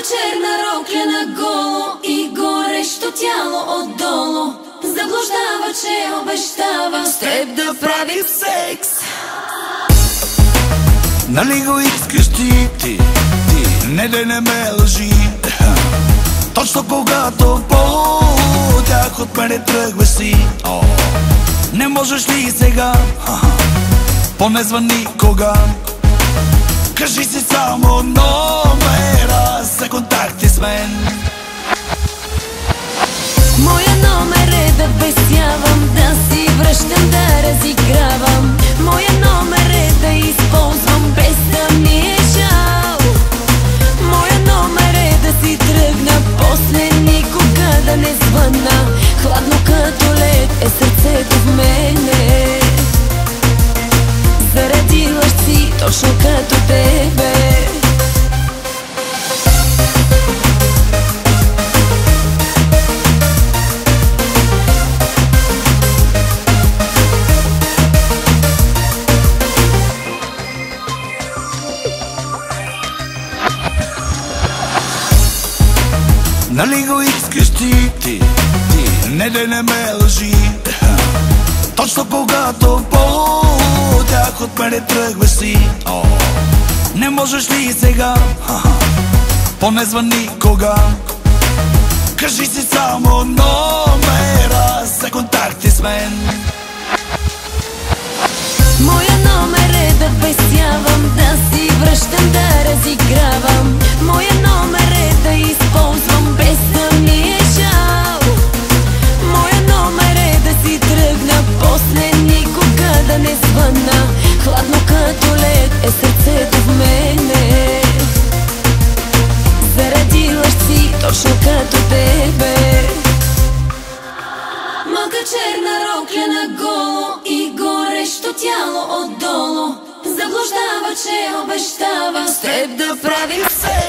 черна рокля наголо и горещо тяло отдолу заблуждава, че обещава с теб да правим секс. Нали го искаш ти, не да не ме лъжи. Точно когато по-тях от мене тръгваш си, не можеш ли сега, поне звъни кога. Кажи си само номера за контакти с мен. Моя номер е да бесявам, да си връщам, да разигравам. Моя номер е да използвам без да ми е жал. Моя номер е да си тръгна, после никога да не звъна. Хладно като лед е сърцето в мене, заради лъжци точно като тебе. Нали го искаш ти, не да не ме лъжи. Точно когато по-тях от мене тръгваш си, не можеш ли сега, поне звъни кога. Кажи си само номера за контакти с мен. Моя номер е да бесявам, да си връщам, да разигравам. Моя номер е да използвам без да ми е жал. Моя номер е да си тръгна, после никога да не звъна. Хладно като лед е сърцето в мене, заради лъжци точно като тебе. Малка черна рокля наголо и горещо тяло отдолу заблуждава, че обещава с теб да правим секс.